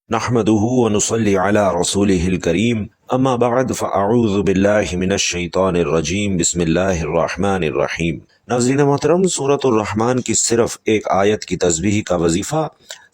نحمده ونصلي على رسوله الكريم اما بعد فاعوذ باللہ من الشیطان الرجیم بسم اللہ الرحمن الرحیم۔ ناظرین محترم، سورۃ الرحمن کی صرف ایک آیت کی تسبیح کا وظیفہ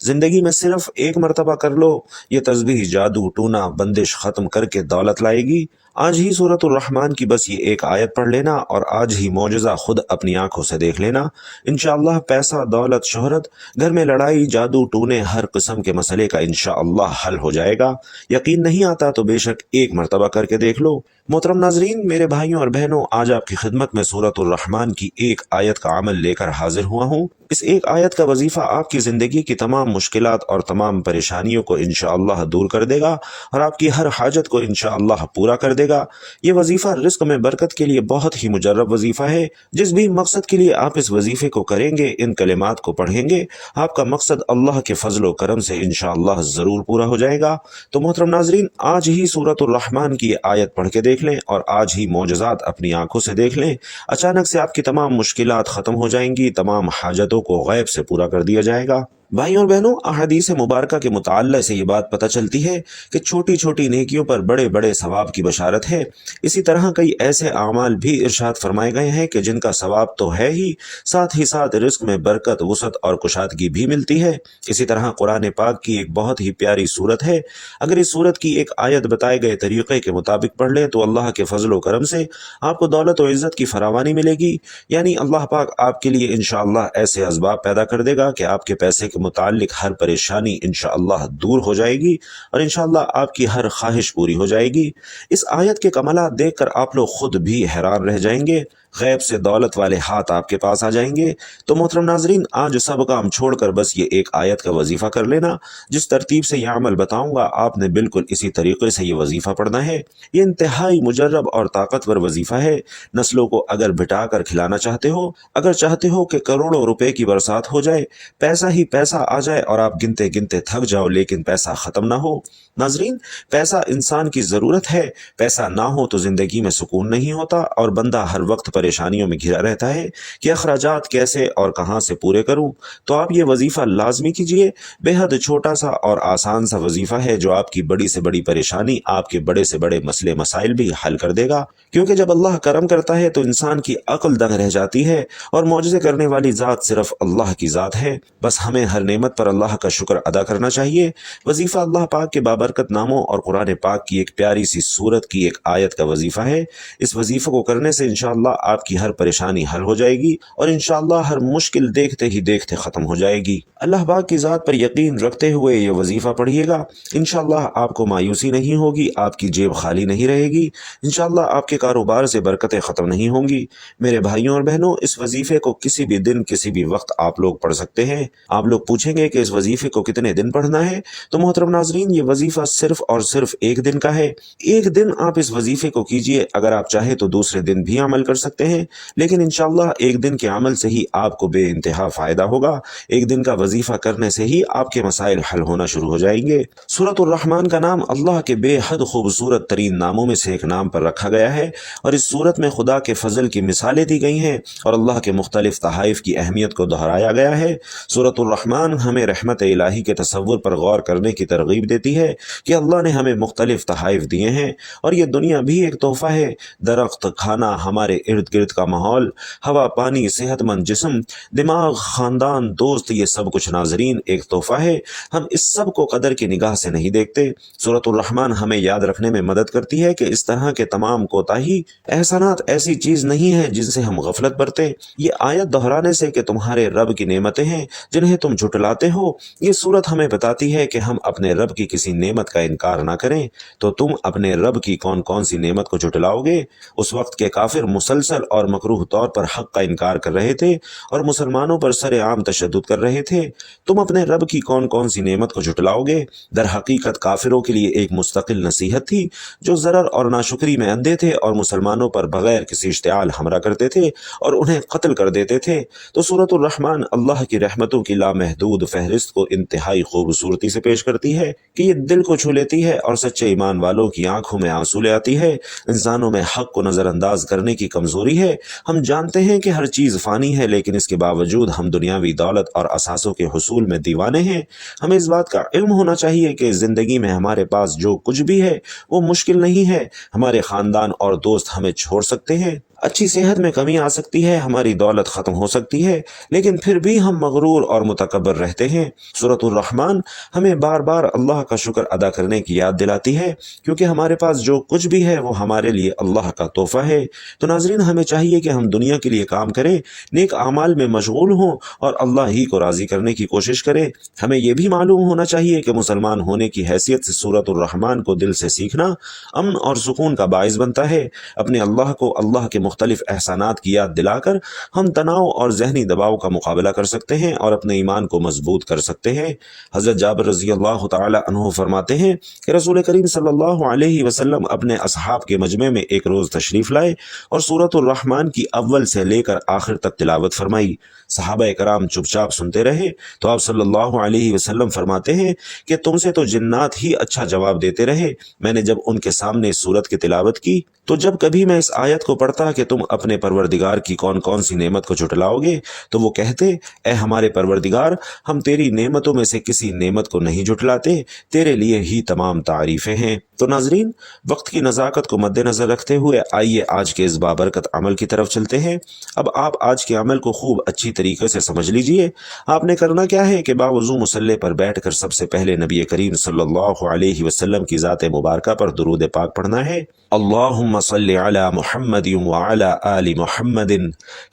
زندگی میں صرف ایک مرتبہ کر لو، یہ تسبیح جادو ٹونا بندش ختم کر کے دولت لائے گی۔ آج ہی سورۃ الرحمن کی بس یہ ایک آیت پڑھ لینا اور آج ہی معجزہ خود اپنی آنکھوں سے دیکھ لینا۔ انشاءاللہ پیسہ، دولت، شہرت، گھر میں لڑائی، جادو ٹونے، ہر قسم کے مسئلے کا انشاءاللہ حل ہو جائے گا۔ یقین نہیں آتا تو بے شک ایک مرتبہ کر کے دیکھ لو۔ محترم ناظرین، میرے بھائیوں اور بہنوں، آج آپ کی خدمت میں سورۃ الرحمن کی ایک آیت کا عمل لے کر حاضر ہوا ہوں۔ اس ایک آیت کا وظیفہ آپ کی زندگی کی تمام مشکلات اور تمام پریشانیوں کو انشاءاللہ دور کر دے گا اور آپ کی ہر حاجت کو انشاءاللہ پورا کر دے گا۔ یہ وظیفہ رزق میں برکت کے لیے بہت ہی مجرب وظیفہ ہے۔ جس بھی مقصد کے لیے آپ اس وظیفے کو کریں گے، ان کلمات کو پڑھیں گے، آپ کا مقصد اللہ کے فضل و کرم سے انشاءاللہ ضرور پورا ہو جائے گا۔ تو محترم ناظرین، آج ہی سورۃ الرحمن کی یہ آیت پڑھ کے دیکھ لیں اور آج ہی معجزات اپنی آنکھوں سے دیکھ لیں۔ اچانک سے آپ کی تمام مشکلات ختم ہو جائیں گی، تمام حاجتوں کو غیب سے پورا کر دیا جائے گا۔ بھائیوں اور بہنوں، احادیث مبارکہ کے مطالعہ سے یہ بات پتہ چلتی ہے کہ چھوٹی چھوٹی نیکیوں پر بڑے بڑے ثواب کی بشارت ہے۔ اسی طرح کئی ایسے اعمال بھی ارشاد فرمائے گئے ہیں کہ جن کا ثواب تو ہے ہی ساتھ رزق میں برکت، وسعت اور کشادگی بھی ملتی ہے۔ اسی طرح قرآن پاک کی ایک بہت ہی پیاری سورت ہے۔ اگر اس سورت کی ایک آیت بتائے گئے طریقے کے مطابق پڑھ لیں تو اللہ کے فضل و کرم سے آپ کو دولت و عزت کی فراوانی ملے گی، یعنی اللہ پاک آپ کے لیے انشاءاللہ ایسے اسباب پیدا کر دے گا کہ آپ کے پیسے کے متعلق ہر پریشانی انشاءاللہ دور ہو جائے گی اور انشاءاللہ آپ کی ہر خواہش پوری ہو جائے گی۔ اس آیت کے کمالات دیکھ کر آپ لوگ خود بھی حیران رہ جائیں گے، غیب سے دولت والے ہاتھ آپ کے پاس آ جائیں گے۔ تو محترم ناظرین، آج سب کام چھوڑ کر بس یہ ایک آیت کا وظیفہ کر لینا۔ جس ترتیب سے یہ عمل بتاؤں گا آپ نے بالکل اسی طریقے سے یہ وظیفہ پڑھنا ہے۔ یہ انتہائی مجرب اور طاقتور وظیفہ ہے۔ نسلوں کو اگر بٹا کر کھلانا چاہتے ہو، اگر چاہتے ہو کہ کروڑوں روپے کی برسات ہو جائے، پیسہ ہی پیسہ آ جائے اور آپ گنتے گنتے تھک جاؤ لیکن پیسہ ختم نہ ہو۔ ناظرین، پیسہ انسان کی ضرورت ہے، پیسہ نہ ہو تو زندگی میں سکون نہیں ہوتا اور بندہ ہر وقت پریشانیوں میں گھرا رہتا ہے کہ اخراجات کیسے اور کہاں سے پورے کروں۔ تو آپ یہ وظیفہ لازمی کیجئے۔ بے حد چھوٹا سا اور آسان سا وظیفہ ہے جو آپ کی بڑی سے بڑی پریشانی، آپ کے بڑے سے بڑے مسئلے مسائل بھی حل کر دے گا۔ کیونکہ جب اللہ کرم کرتا ہے تو انسان کی عقل دنگ رہ جاتی ہے اور معجزے کرنے والی ذات صرف اللہ کی ذات ہے۔ بس ہمیں ہر نعمت پر اللہ کا شکر ادا کرنا چاہیے۔ وظیفہ اللہ پاک کے بابرکت ناموں اور قرآن پاک کی ایک پیاری سی سورت کی ایک آیت کا وظیفہ ہے۔ اس وظیفے کو کرنے سے انشاءاللہ آپ کی ہر پریشانی حل ہو جائے گی اور انشاءاللہ ہر مشکل دیکھتے ہی دیکھتے ختم ہو جائے گی۔ اللہ پاک کی ذات پر یقین رکھتے ہوئے یہ وظیفہ پڑھیے گا، انشاءاللہ آپ کو مایوسی نہیں ہوگی، آپ کی جیب خالی نہیں رہے گی، انشاءاللہ آپ کے کاروبار سے برکتیں ختم نہیں ہوں گی۔ میرے بھائیوں اور بہنوں، اس وظیفے کو کسی بھی دن کسی بھی وقت آپ لوگ پڑھ سکتے ہیں۔ آپ لوگ پوچھیں گے کہ اس وظیفے کو کتنے دن پڑھنا ہے؟ تو محترم ناظرین، یہ وظیفہ صرف اور صرف ایک دن کا ہے۔ ایک دن آپ اس وظیفے کو کیجئے، اگر آپ چاہیں تو دوسرے دن بھی عمل کر سکتے ہیں، لیکن انشاءاللہ ایک دن کے عمل سے ہی آپ کو بے انتہا فائدہ ہوگا۔ ایک دن کا وظیفہ کرنے سے ہی آپ کے مسائل حل ہونا شروع ہو جائیں گے۔ سورۃ الرحمن کا نام اللہ کے بے حد خوبصورت ترین ناموں میں سے ایک نام پر رکھا گیا ہے اور اس سورت میں خدا کے فضل کی مثالیں دی گئی ہیں اور اللہ کے مختلف تحائف کی اہمیت کو دہرایا گیا ہے۔ سورۃ الرحمن ہمیں رحمت الہی کے تصور پر غور کرنے کی ترغیب دیتی ہے کہ اللہ نے ہمیں مختلف تحائف دیے ہیں اور یہ دنیا بھی ایک تحفہ ہے۔ درخت، کھانا، ہمارے ارد گرد کا ماحول، ہوا، پانی، صحت مند جسم، دماغ، خاندان، دوست، یہ سب کچھ ناظرین ایک تحفہ ہے۔ ہم اس سب کو قدر کی نگاہ سے نہیں دیکھتے۔ سورۃ الرحمن ہمیں یاد رکھنے میں مدد کرتی ہے کہ اس طرح کے تمام کوتاہی، احسانات ایسی چیز نہیں ہے جن سے ہم غفلت برتیں۔ یہ آیت دہرانے سے کہ تمہارے رب کی نعمتیں ہیں جنہیں تم جھٹلاتے ہو، یہ سورت ہمیں بتاتی ہے کہ ہم اپنے رب کی کسی نعمت کا انکار نہ کریں۔ تو تم اپنے رب کی کون کون سی نعمت کو جھٹلاؤ گے؟ اس وقت کے کافر مسلسل اور مکروہ طور پر حق کا انکار کر رہے تھے اور مسلمانوں پر سر عام تشدد کر رہے تھے۔ تم اپنے رب کی کون کون سی نعمت کو جھٹلاؤ گے؟ در حقیقت کافروں کے لیے ایک مستقل نصیحت تھی، جو ضرر اور ناشکری میں اندھے تھے اور مسلمانوں پر بغیر کسی اشتعال حملہ کرتے تھے اور انہیں قتل کر دیتے تھے۔ تو سورۃ الرحمن اللہ کی رحمتوں کی لامحدود فہرست کو انتہائی خوبصورتی سے پیش کرتی ہے کہ یہ دل کو چھو لیتی ہے اور سچے ایمان والوں کی آنکھوں میں آنسو لے آتی ہے۔ انسانوں میں حق کو نظر انداز کرنے کی کمزوری ضروری ہے۔ ہم جانتے ہیں کہ ہر چیز فانی ہے، لیکن اس کے باوجود ہم دنیاوی دولت اور اثاثوں کے حصول میں دیوانے ہیں۔ ہمیں اس بات کا علم ہونا چاہیے کہ زندگی میں ہمارے پاس جو کچھ بھی ہے وہ مشکل نہیں ہے۔ ہمارے خاندان اور دوست ہمیں چھوڑ سکتے ہیں، اچھی صحت میں کمی آ سکتی ہے، ہماری دولت ختم ہو سکتی ہے، لیکن پھر بھی ہم مغرور اور متکبر رہتے ہیں۔ سورۃ الرحمن ہمیں بار بار اللہ کا شکر ادا کرنے کی یاد دلاتی ہے، کیونکہ ہمارے پاس جو کچھ بھی ہے وہ ہمارے لیے اللہ کا تحفہ ہے۔ تو ناظرین، ہمیں چاہیے کہ ہم دنیا کے لیے کام کریں، نیک اعمال میں مشغول ہوں اور اللہ ہی کو راضی کرنے کی کوشش کریں۔ ہمیں یہ بھی معلوم ہونا چاہیے کہ مسلمان ہونے کی حیثیت سے سورۃ الرحمن کو دل سے سیکھنا امن اور سکون کا باعث بنتا ہے۔ اپنے اللہ کو اللہ کے مختلف احسانات کی یاد دلا کر ہم تناؤ اور ذہنی دباؤ کا مقابلہ کر سکتے ہیں اور اپنے ایمان کو مضبوط کر سکتے ہیں۔ حضرت جابر رضی اللہ تعالی عنہ فرماتے ہیں کہ رسول کریم صلی اللہ علیہ وسلم اپنے اصحاب کے مجمع میں ایک روز تشریف لائے اور سورۃ الرحمن کی اول سے لے کر آخر تک تلاوت فرمائی۔ صحابہ کرام چپ چاپ سنتے رہے تو آپ صلی اللہ علیہ وسلم فرماتے ہیں کہ تم سے تو جنات ہی اچھا جواب دیتے رہے۔ میں نے جب ان کے سامنے اس سورت کی تلاوت کی تو جب کبھی میں اس آیت کو پڑھتا کہ تم اپنے پروردگار کی کون کون سی نعمت کو جھٹلاؤ گے تو وہ کہتے، اے ہمارے پروردگار، ہم تیری نعمتوں میں سے کسی نعمت کو نہیں جھٹلاتے، تیرے لیے ہی تمام تعریفیں ہیں۔ تو ناظرین، وقت کی نزاکت کو مد نظر رکھتے ہوئے آئیے آج کے اس بابرکت عمل کی طرف چلتے ہیں۔ اب آپ آج کے عمل کو خوب اچھی طریقے سے سمجھ لیجئے۔ آپ نے کرنا کیا ہے کہ باوضو مصلی پر بیٹھ کر سب سے پہلے نبی کریم صلی اللہ علیہ وسلم کی ذات مبارکہ پر درود پاک پڑھنا ہے۔ اللہم صلی علی محمد وعلی آل محمد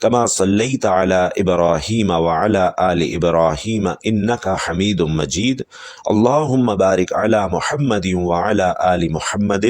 کما صلیت علی ابراہیم وعلی آل ابراہیم انک حمید مجید۔ اللہم بارک علی محمد وعلی آل محمد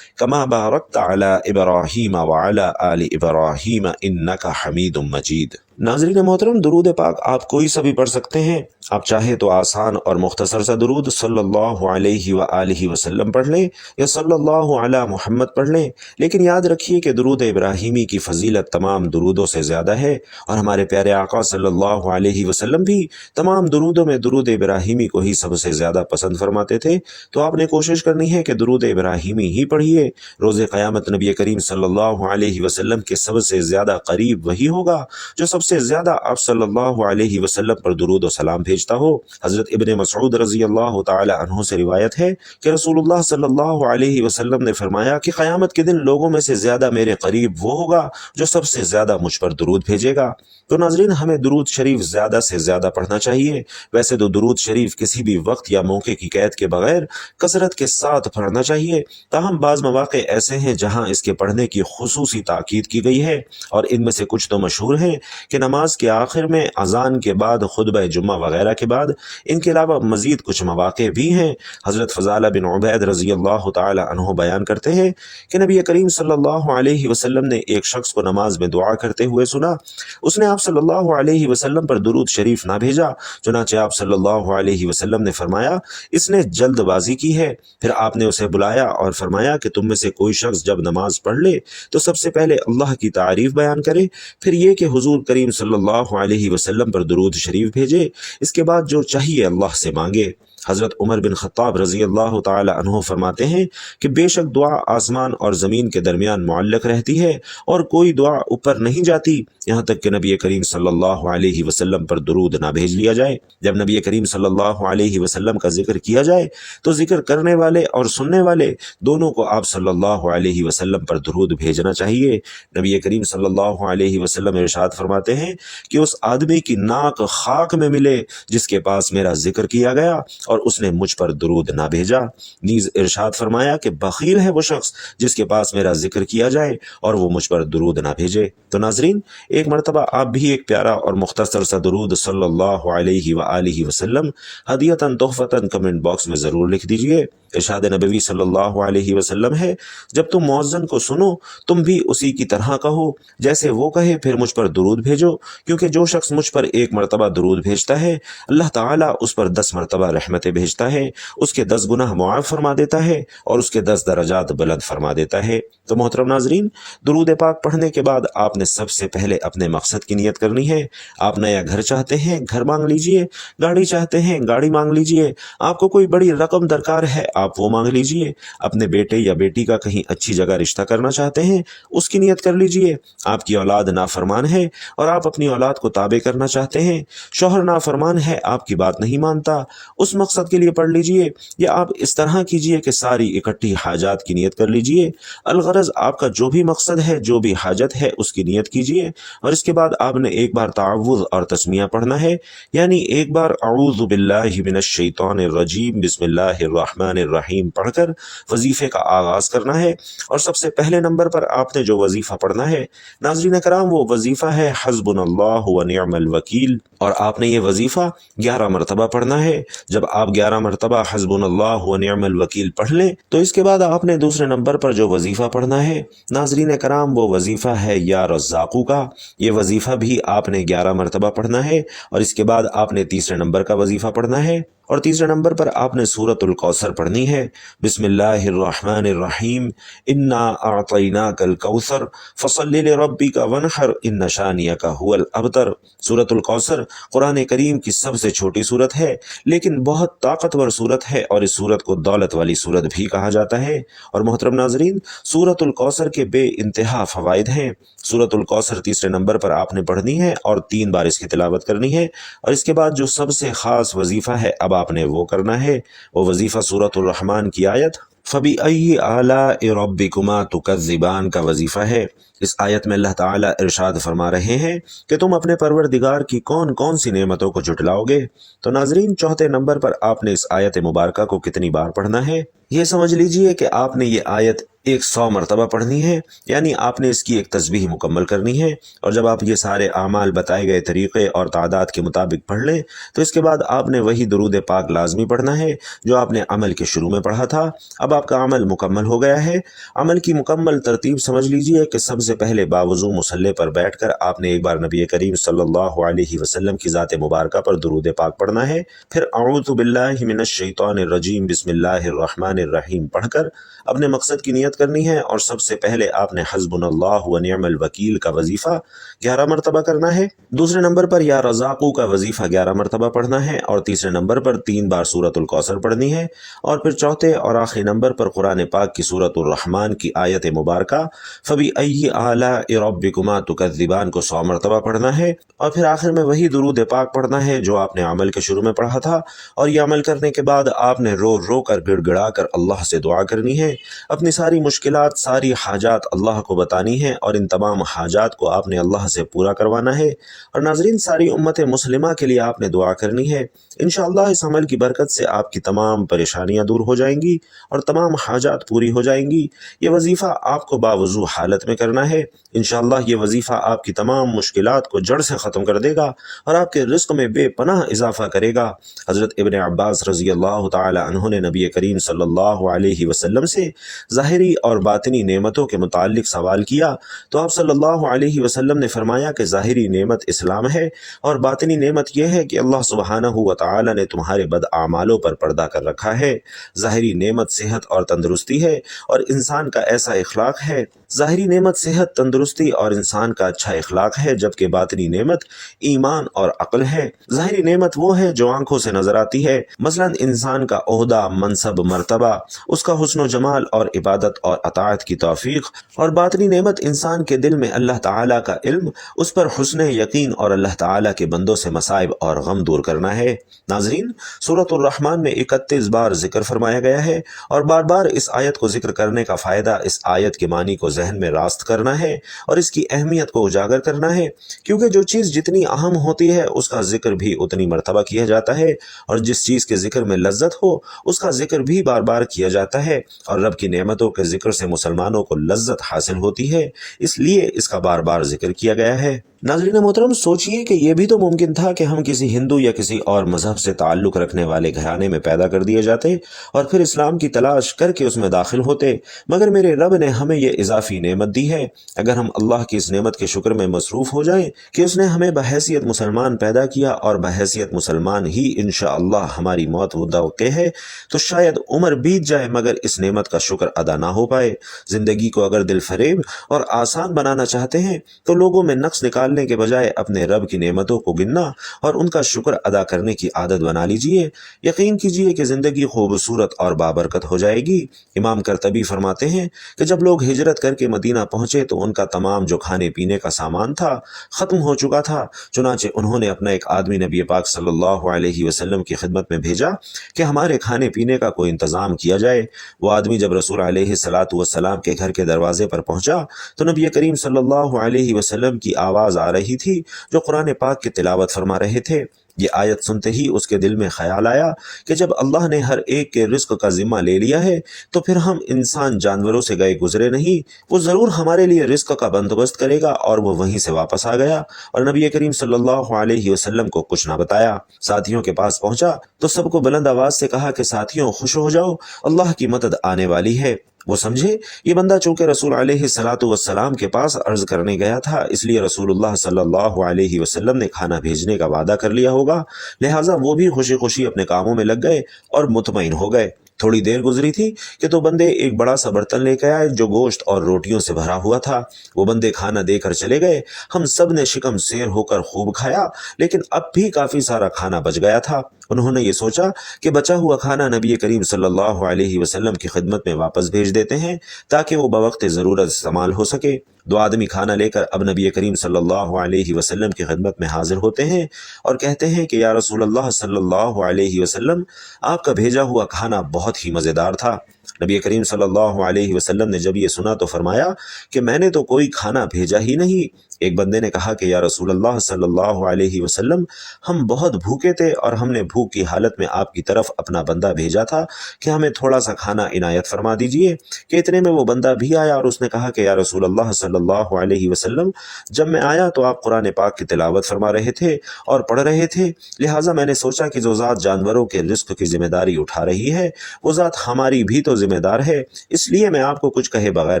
کما بارکت علی ابراہیم وعلی آل ابراہیم انک حمید مجید۔ ناظرین محترم، درود پاک آپ کوئی سا بھی پڑھ سکتے ہیں۔ آپ چاہے تو آسان اور مختصر سا درود صلی اللہ علیہ وآلہ وسلم پڑھ لیں یا صلی اللہ علی محمد پڑھ لیں، لیکن یاد رکھیے کہ درود ابراہیمی کی فضیلت تمام درودوں سے زیادہ ہے، اور ہمارے پیارے آقا صلی اللہ علیہ وسلم بھی تمام درودوں میں درود ابراہیمی کو ہی سب سے زیادہ پسند فرماتے تھے۔ تو آپ نے کوشش کرنی ہے کہ درود ابراہیمی ہی پڑھیے۔ روز قیامت نبی کریم صلی اللہ علیہ وسلم کے سب سے زیادہ قریب وہی ہوگا جو سب سے زیادہ آپ صلی اللہ علیہ وسلم پر درود و سلام بھیجتا ہو۔ حضرت ابن مسعود رضی اللہ تعالی عنہ سے روایت ہے کہ رسول اللہ صلی اللہ علیہ وسلم نے فرمایا کہ قیامت کے دن لوگوں میں سے زیادہ میرے قریب وہ ہوگا جو سب سے زیادہ مجھ پر درود بھیجے گا۔ تو ناظرین، ہمیں درود شریف زیادہ سے زیادہ پڑھنا چاہیے۔ ویسے تو درود شریف کسی بھی وقت یا موقع کی قید کے بغیر کثرت کے ساتھ پڑھنا چاہیے، تاہم بعض مواقع ایسے ہیں جہاں اس کے پڑھنے کی خصوصی تاکید کی گئی ہے، اور ان میں سے کچھ تو مشہور ہیں کہ نماز کے آخر میں، اذان کے بعد، خطبہ جمعہ وغیرہ کے بعد۔ ان کے علاوہ مزید کچھ مواقع بھی ہیں۔ حضرت فضالہ بن عبید رضی اللہ تعالی عنہ بیان کرتے ہیں کہ نبی کریم صلی اللہ علیہ وسلم نے ایک شخص کو نماز میں دعا کرتے ہوئے سنا۔ اس نے آپ صلی اللہ علیہ وسلم پر درود شریف نہ بھیجا، چنانچہ آپ صلی اللہ علیہ وسلم نے فرمایا اس نے جلد بازی کی ہے۔ پھر آپ نے اسے بلایا اور فرمایا کہ تم میں سے کوئی شخص جب نماز پڑھ لے تو سب سے پہلے اللہ کی تعریف بیان کرے، پھر یہ کہ حضور کریم صلی اللہ علیہ وسلم پر درود شریف بھیجے، اس کے بعد جو چاہیے اللہ سے مانگے۔ حضرت عمر بن خطاب رضی اللہ تعالی عنہ فرماتے ہیں کہ بے شک دعا آسمان اور زمین کے درمیان معلق رہتی ہے اور کوئی دعا اوپر نہیں جاتی یہاں تک کہ نبی کریم صلی اللہ علیہ وسلم پر درود نہ بھیج لیا جائے۔ جب نبی کریم صلی اللہ علیہ وسلم کا ذکر کیا جائے تو ذکر کرنے والے اور سننے والے دونوں کو آپ صلی اللہ علیہ وسلم پر درود بھیجنا چاہیے۔ نبی کریم صلی اللہ علیہ وسلم ارشاد فرماتے ہیں کہ اس آدمی کی ناک خاک میں ملے جس کے پاس میرا ذکر کیا گیا اور اس نے مجھ پر درود نہ بھیجا۔ نیز ارشاد فرمایا کہ بخیل ہے وہ شخص جس کے پاس میرا ذکر کیا جائے اور وہ مجھ پر درود نہ بھیجے۔ تو ناظرین، ایک مرتبہ آپ بھی ایک پیارا اور مختصر سا درود صلی اللہ علیہ وآلہ وسلم ہدیۃً تحفۃً کمنٹ باکس میں ضرور لکھ دیجئے۔ ارشاد نبوی صلی اللہ علیہ وسلم ہے، جب تم مؤذن کو سنو تم بھی اسی کی طرح کہو جیسے وہ کہے، پھر مجھ پر درود بھیجو، کیونکہ جو شخص مجھ پر ایک مرتبہ درود بھیجتا ہے اللہ تعالیٰ اس پر 10 مرتبہ رحمتیں بھیجتا ہے، اس کے 10 گناہ معاف فرما دیتا ہے اور اس کے 10 درجات بلند فرما دیتا ہے۔ تو محترم ناظرین، درود پاک پڑھنے کے بعد آپ نے سب سے پہلے اپنے مقصد کی نیت کرنی ہے۔ آپ نیا گھر چاہتے ہیں، گھر مانگ لیجئے، گاڑی چاہتے ہیں، گاڑی مانگ لیجئے، آپ کو کوئی بڑی رقم درکار ہے، آپ وہ مانگ لیجئے۔ اپنے بیٹے یا بیٹی کا کہیں اچھی جگہ رشتہ کرنا چاہتے ہیں، اس کی نیت کر لیجئے۔ آپ کی اولاد نافرمان ہے اور آپ اپنی اولاد کو تابع کرنا چاہتے ہیں، شوہر نافرمان ہے، آپ کی بات نہیں مانتا، اس مقصد کے لیے پڑھ لیجئے۔ یا آپ اس طرح کیجئے کہ ساری اکٹھی حاجات کی نیت کر لیجئے۔ الغرض آپ کا جو بھی مقصد ہے، جو بھی حاجت ہے، اس کی نیت کیجئے، اور اس کے بعد آپ نے ایک بار تعوذ اور تسمیہ پڑھنا ہے، یعنی ایک بار اعوذ باللہ من الشیطان الرجیم بسم اللہ الرحمن الرحیم پڑھ کر وظیفے کا آغاز کرنا ہے۔ اور سب سے پہلے نمبر پر آپ نے جو وظیفہ پڑھنا ہے ناظرین کرام، وہ وظیفہ ہے حسبنا اللہ ونعم الوکیل، اور آپ نے یہ وظیفہ 11 مرتبہ پڑھنا ہے۔ جب آپ 11 مرتبہ حسبنا اللہ ونعم الوکیل پڑھ لیں تو اس کے بعد آپ نے دوسرے نمبر پر جو وظیفہ پڑھنا ہے ناظرین کرام، وہ وظیفہ ہے یا رزاقو کا۔ یہ وظیفہ بھی آپ نے 11 مرتبہ پڑھنا ہے، اور اس کے بعد آپ نے تیسرے نمبر کا وظیفہ پڑھنا ہے، اور تیسرے نمبر پر آپ نے سورۃ الکوثر پڑھنی ہے۔ بسم اللہ الرحمن الرحیم، انا اعطیناک الکوثر فصل لربک وانحر ان شانئک هو الابتر۔ سورۃ الکوثر قرآن کریم کی سب سے چھوٹی سورت ہے، لیکن بہت طاقتور سورت ہے، اور اس سورت کو دولت والی سورت بھی کہا جاتا ہے۔ اور محترم ناظرین، سورۃ الکوثر کے بے انتہا فوائد ہیں۔ سورۃ الکوثر تیسرے نمبر پر آپ نے پڑھنی ہے اور 3 بار اس کی تلاوت کرنی ہے، اور اس کے بعد جو سب سے خاص وظیفہ ہے اب آپ نے وہ کرنا ہے، وہ وظیفہ سورۃ الرحمن کی آیت فَبِأَيِّ آلَاءِ رَبِّكُمَا تُكَذِّبَانِ کا وظیفہ ہے۔ اس آیت میں اللہ تعالیٰ ارشاد فرما رہے ہیں کہ تم اپنے پروردگار کی کون کون سی نعمتوں کو جھٹلاؤ گے۔ تو ناظرین، چوتھے نمبر پر آپ نے اس آیت مبارکہ کو کتنی بار پڑھنا ہے؟ یہ سمجھ لیجئے کہ آپ نے یہ آیت 100 مرتبہ پڑھنی ہے، یعنی آپ نے اس کی ایک تسبیح مکمل کرنی ہے۔ اور جب آپ یہ سارے اعمال بتائے گئے طریقے اور تعداد کے مطابق پڑھ لیں تو اس کے بعد آپ نے وہی درود پاک لازمی پڑھنا ہے جو آپ نے عمل کے شروع میں پڑھا تھا۔ اب آپ کا عمل مکمل ہو گیا ہے۔ عمل کی مکمل ترتیب سمجھ لیجئے کہ سب سے پہلے باوضو مصلی پر بیٹھ کر آپ نے ایک بار نبی کریم صلی اللہ علیہ وسلم کی ذات مبارکہ پر درود پاک پڑھنا ہے، پھر اعوذ باللہ من الشیطان الرجیم بسم اللہ الرحمن الرحیم پڑھ کر اپنے مقصد کی نیت کرنی ہے، اور سب سے پہلے آپ نے حسبنا اللہ ونعم الوکیل کا وظیفہ 11 مرتبہ کرنا ہے، دوسرے نمبر پر یا رزاقو کا وظیفہ 11 مرتبہ پڑھنا ہے، اور تیسرے نمبر پر 3 بار سورۃ الکوثر پڑھنی ہے، اور پھر چوتھے اور آخری نمبر پر قرآن پاک کی سورۃ الرحمن کی آیت مبارکہ فَبِأَيِّ آلَاءِ رَبِّكُمَا تُكَذِّبَانِ کو 100 مرتبہ پڑھنا ہے، اور پھر آخر میں وہی درود پاک پڑھنا ہے جو آپ نے عمل کے شروع میں پڑھا تھا۔ اور یہ عمل کرنے کے بعد آپ نے رو رو کر گڑ گڑا کر اللہ سے دعا کرنی ہے، اپنی ساری مشکلات، ساری حاجات اللہ کو بتانی ہے، اور ان تمام حاجات کو آپ نے اللہ سے پورا کروانا ہے۔ اور ناظرین، ساری امت مسلمہ کے لیے آپ نے دعا کرنی ہے۔ انشاءاللہ اس عمل کی برکت سے آپ کی تمام پریشانیاں دور ہو جائیں گی اور تمام حاجات پوری ہو جائیں گی۔ یہ وظیفہ آپ کو باوضو حالت میں کرنا ہے۔ انشاءاللہ یہ وظیفہ آپ کی تمام مشکلات کو جڑ سے ختم کر دے گا اور آپ کے رزق میں بے پناہ اضافہ کرے گا۔ حضرت ابن عباس رضی اللہ تعالی عنہ نے نبی کریم صلی اللہ علیہ وسلم سے ظاہری اور باطنی نعمتوں کے متعلق سوال کیا تو آپ صلی اللہ علیہ وسلم نے فرمایا کہ ظاہری نعمت اسلام ہے، اور باطنی نعمت یہ ہے کہ اللہ سبحانہ و تعالی نے تمہارے بد اعمالوں پر پردہ کر رکھا ہے۔ ظاہری نعمت صحت اور تندرستی ہے اور انسان کا ایسا اخلاق ہے۔ ظاہری نعمت صحت، تندرستی اور انسان کا اچھا اخلاق ہے، جبکہ باطنی نعمت ایمان اور عقل ہے۔ ظاہری نعمت وہ ہے جو آنکھوں سے نظر آتی ہے، مثلا انسان کا عہدہ، منصب، مرتبہ، اس کا حسن و جمال اور عبادت اور اطاعت کی توفیق، اور باطنی نعمت انسان کے دل میں اللہ تعالیٰ کا علم، اس پر حسن یقین اور اللہ تعالیٰ کے بندوں سے مصائب اور غم دور کرنا ہے۔ ناظرین، سورۃ الرحمن میں 31 بار ذکر فرمایا گیا ہے، اور بار بار اس آیت کو ذکر کرنے کا فائدہ اس آیت کے معنی کو ذہن میں راست کرنا ہے اور اس کی اہمیت کو اجاگر کرنا ہے، کیونکہ جو چیز جتنی اہم ہوتی ہے اس کا ذکر بھی اتنی مرتبہ کیا جاتا ہے، اور جس چیز کے ذکر میں لذت ہو اس کا ذکر بھی بار بار کیا جاتا ہے، اور رب کی نعمتوں کے ذکر سے مسلمانوں کو لذت حاصل ہوتی ہے، اس لیے اس کا بار بار ذکر کیا گیا ہے۔ ناظرین محترم، سوچئے کہ یہ بھی تو ممکن تھا کہ ہم کسی ہندو یا کسی اور مذہب سے تعلق رکھنے والے گھرانے میں پیدا کر دیے جاتے اور پھر اسلام کی تلاش کر کے اس میں داخل ہوتے، مگر میرے رب نے ہمیں یہ اضافی نعمت دی ہے۔ اگر ہم اللہ کی اس نعمت کے شکر میں مصروف ہو جائیں کہ اس نے ہمیں بحیثیت مسلمان پیدا کیا اور بحیثیت مسلمان ہی انشاءاللہ ہماری موت متوقع ہے، تو شاید عمر بیت جائے مگر اس نعمت کا شکر ادا نہ ہو پائے۔ زندگی کو اگر دل فریب اور آسان بنانا چاہتے ہیں تو لوگوں میں نقص نکال نکالنے کے بجائے اپنے رب کی نعمتوں کو گننا اور ان کا شکر ادا کرنے کی عادت بنا لیجئے۔ یقین کیجئے کہ زندگی خوبصورت اور بابرکت ہو جائے گی۔ امام قرطبی فرماتے ہیں کہ جب لوگ ہجرت کر کے مدینہ پہنچے تو ان کا تمام جو کھانے پینے کا سامان تھا ختم ہو چکا تھا، چنانچہ انہوں نے اپنا ایک آدمی نبی پاک صلی اللہ علیہ وسلم کی خدمت میں بھیجا کہ ہمارے کھانے پینے کا کوئی انتظام کیا جائے۔ وہ آدمی جب رسول علیہ السلام کے گھر کے دروازے پر پہنچا تو نبی کریم صلی اللہ علیہ وسلم کی آواز آ رہی تھی جو قرآن پاک کی تلاوت فرما رہے تھے۔ یہ آیت سنتے ہی اس کے دل میں خیال آیا کہ جب اللہ نے ہر ایک کے رزق کا ذمہ لے لیا ہے تو پھر ہم انسان جانوروں سے گئے گزرے نہیں، وہ ضرور ہمارے لیے رزق کا بندوبست کرے گا۔ اور وہ وہیں سے واپس آ گیا اور نبی کریم صلی اللہ علیہ وسلم کو کچھ نہ بتایا۔ ساتھیوں کے پاس پہنچا تو سب کو بلند آواز سے کہا کہ ساتھیوں خوش ہو جاؤ، اللہ کی مدد آنے والی ہے۔ وہ سمجھے یہ بندہ چونکہ رسول علیہ السلام کے پاس عرض کرنے گیا تھا، اس لیے رسول اللہ صلی اللہ علیہ وسلم نے کھانا بھیجنے کا وعدہ کر لیا ہوگا، لہٰذا وہ بھی خوشی خوشی اپنے کاموں میں لگ گئے اور مطمئن ہو گئے۔ تھوڑی دیر گزری تھی کہ تو بندے ایک بڑا سا برتن لے کے آئے جو گوشت اور روٹیوں سے بھرا ہوا تھا۔ وہ بندے کھانا دے کر چلے گئے۔ ہم سب نے شکم سیر ہو کر خوب کھایا، لیکن اب بھی کافی سارا کھانا بچ گیا تھا۔ انہوں نے یہ سوچا کہ بچا ہوا کھانا نبی کریم صلی اللہ علیہ وسلم کی خدمت میں واپس بھیج دیتے ہیں تاکہ وہ بوقت ضرورت استعمال ہو سکے۔ دو آدمی کھانا لے کر اب نبی کریم صلی اللہ علیہ وسلم کی خدمت میں حاضر ہوتے ہیں اور کہتے ہیں کہ یا رسول اللہ صلی اللہ علیہ وسلم، آپ کا بھیجا ہوا کھانا بہت ہی مزیدار تھا۔ نبی کریم صلی اللہ علیہ وسلم نے جب یہ سنا تو فرمایا کہ میں نے تو کوئی کھانا بھیجا ہی نہیں۔ ایک بندے نے کہا کہ یا رسول اللہ صلی اللہ علیہ وسلم، ہم بہت بھوکے تھے اور ہم نے بھوک کی حالت میں آپ کی طرف اپنا بندہ بھیجا تھا کہ ہمیں تھوڑا سا کھانا عنایت فرما دیجئے۔ کہ اتنے میں وہ بندہ بھی آیا اور اس نے کہا کہ یا رسول اللہ صلی اللہ علیہ وسلم، جب میں آیا تو آپ قرآن پاک کی تلاوت فرما رہے تھے اور پڑھ رہے تھے، لہٰذا میں نے سوچا کہ جو ذات جانوروں کے رزق کی ذمہ داری اٹھا رہی ہے وہ ذات ہماری بھی تو ذمہ دار ہے، اس لیے میں آپ کو کچھ کہے بغیر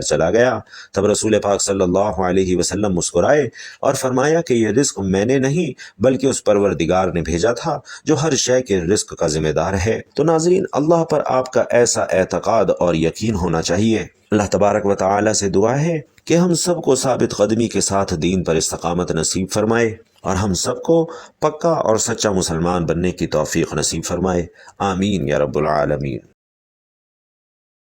چلا گیا۔ تب رسول پاک صلی اللہ علیہ وسلم مسکرائے اور فرمایا کہ یہ رزق میں نے نہیں بلکہ اس پروردگار نے بھیجا تھا جو ہر شے کے رزق کا ذمہ دار ہے۔ تو ناظرین، اللہ پر آپ کا ایسا اعتقاد اور یقین ہونا چاہیے۔ اللہ تبارک و تعالی سے دعا ہے کہ ہم سب کو ثابت قدمی کے ساتھ دین پر استقامت نصیب فرمائے اور ہم سب کو پکا اور سچا مسلمان بننے کی توفیق نصیب فرمائے۔ آمین یا رب العالمین۔